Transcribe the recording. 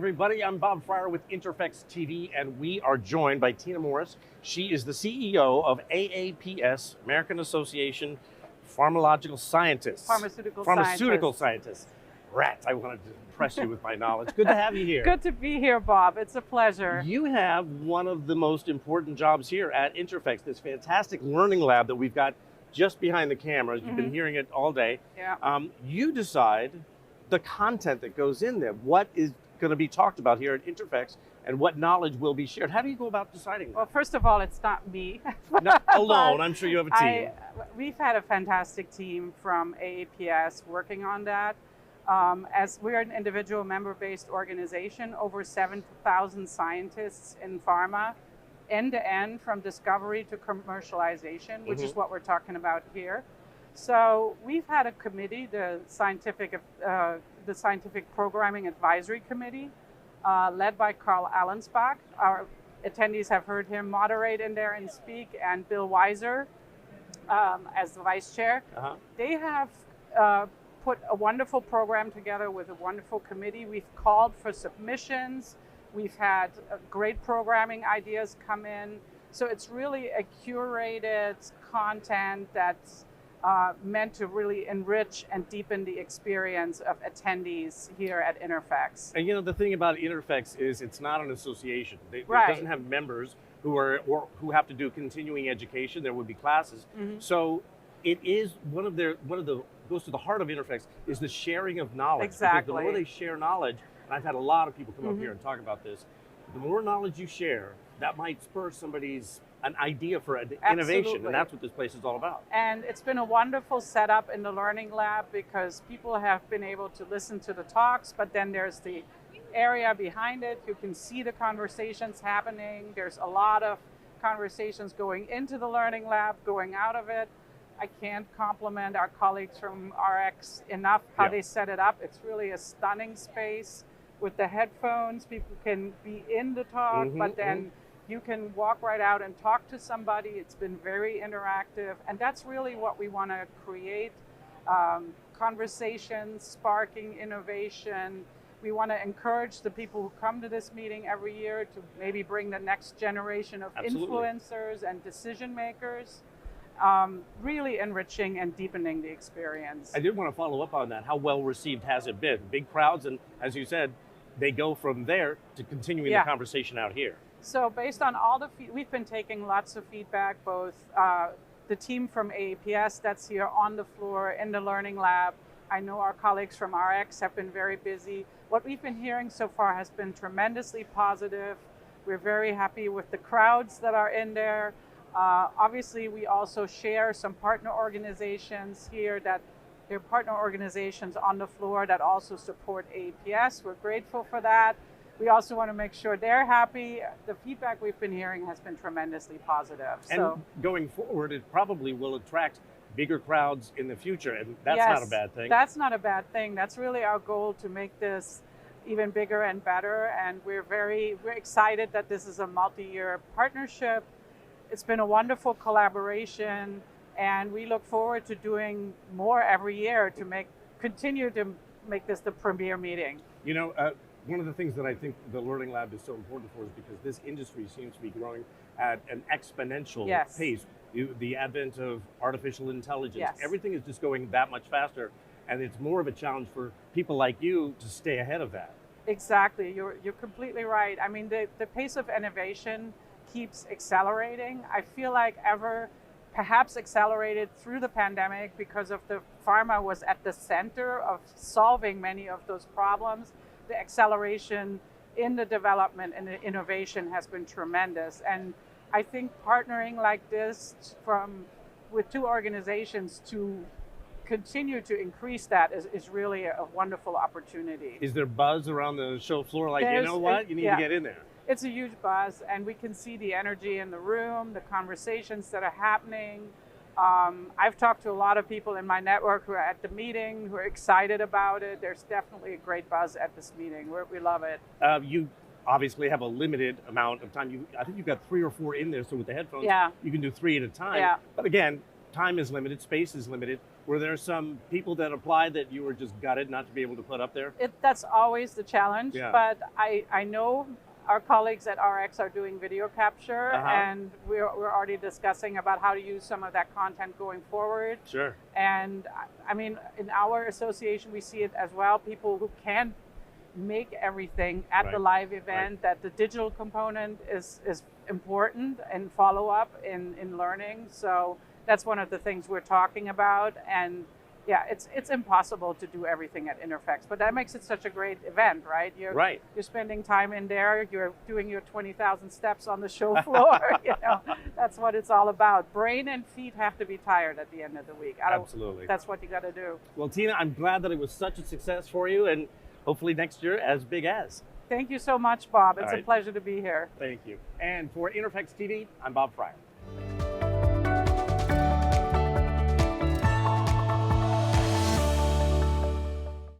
everybody. I'm Bob Fryer with INTERPHEX TV, and we are joined by Tina Morris. She is the CEO of AAPS, American Association Pharmacological Scientists. Pharmaceutical Scientists. Rat, I wanted to impress you with my knowledge. Good to have you here. Good to be here, Bob. It's a pleasure. You have one of the most important jobs here at INTERPHEX, this fantastic learning lab that we've got just behind the cameras. You've been hearing it all day. Yeah. You decide the content that goes in there, what is going to be talked about here at INTERPHEX, and what knowledge will be shared. How do you go about deciding that? Well, first of all, it's not me. Not alone, I'm sure you have a team. We've had a fantastic team from AAPS working on that. As we're an individual member-based organization, over 7,000 scientists in pharma, end-to-end from discovery to commercialization, which is what we're talking about here. So we've had a committee, the Scientific Programming Advisory Committee, led by Carl Allensbach. Our attendees have heard him moderate in there and speak, and Bill Weiser as the vice chair. They have put a wonderful program together with a wonderful committee. We've called for submissions. We've had great programming ideas come in. So it's really a curated content that's meant to really enrich and deepen the experience of attendees here at INTERPHEX. And you know, the thing about INTERPHEX is it's not an association. It doesn't have members who have to do continuing education. There would be classes. So it is goes to the heart of INTERPHEX is the sharing of knowledge. Exactly. Because the more they share knowledge, and I've had a lot of people come up here and talk about this, the more knowledge you share, that might spur an idea for an innovation, and that's what this place is all about. And it's been a wonderful setup in the Learning Lab because people have been able to listen to the talks, but then there's the area behind it. You can see the conversations happening. There's a lot of conversations going into the Learning Lab, going out of it. I can't compliment our colleagues from RX enough how they set it up. It's really a stunning space with the headphones. People can be in the talk, but then you can walk right out and talk to somebody. It's been very interactive, and that's really what we want to create. Conversations, sparking innovation. We want to encourage the people who come to this meeting every year to maybe bring the next generation of influencers and decision makers. Really enriching and deepening the experience. I did want to follow up on that. How well received has it been? Big crowds, and as you said, they go from there to continuing the conversation out here. So based on all the we've been taking lots of feedback, both the team from AAPS that's here on the floor in the Learning Lab. I know our colleagues from RX have been very busy. What we've been hearing so far has been tremendously positive. We're very happy with the crowds that are in there. Obviously, we also share some partner organizations here that they're partner organizations on the floor that also support AAPS. We're grateful for that. We also want to make sure they're happy. The feedback we've been hearing has been tremendously positive. And going forward, it probably will attract bigger crowds in the future, and that's not a bad thing. That's not a bad thing. That's really our goal, to make this even bigger and better. And we're excited that this is a multi-year partnership. It's been a wonderful collaboration, and we look forward to doing more every year to continue to make this the premier meeting. You know, one of the things that I think the Learning Lab is so important for is because this industry seems to be growing at an exponential pace. The advent of artificial intelligence, everything is just going that much faster, and it's more of a challenge for people like you to stay ahead of that. Exactly, you're completely right. I mean, the pace of innovation keeps accelerating. I feel like perhaps accelerated through the pandemic because of the pharma was at the center of solving many of those problems. The acceleration in the development and the innovation has been tremendous. And I think partnering like this with two organizations to continue to increase that is really a wonderful opportunity. Is there buzz around the show floor like, you know what, you need to get in there? It's a huge buzz, and we can see the energy in the room, the conversations that are happening. I've talked to a lot of people in my network who are at the meeting, who are excited about it. There's definitely a great buzz at this meeting. We love it. You obviously have a limited amount of time. I think you've got 3 or 4 in there, so with the headphones, you can do 3 at a time. But again, time is limited, space is limited. Were there some people that applied that you were just gutted not to be able to put up there? That's always the challenge, but I know our colleagues at RX are doing video capture, and we're already discussing about how to use some of that content going forward. Sure. And I mean, in our association, we see it as well. People who can't make everything at the live event, that the digital component is important and follow up in learning. So that's one of the things we're talking about. And yeah, it's impossible to do everything at INTERPHEX, but that makes it such a great event, right? You're spending time in there, you're doing your 20,000 steps on the show floor. You know, that's what it's all about. Brain and feet have to be tired at the end of the week. Absolutely. That's what you got to do. Well, Tina, I'm glad that it was such a success for you, and hopefully next year as big as. Thank you so much, Bob. It's a pleasure to be here. Thank you. And for INTERPHEX TV, I'm Bob Fryer.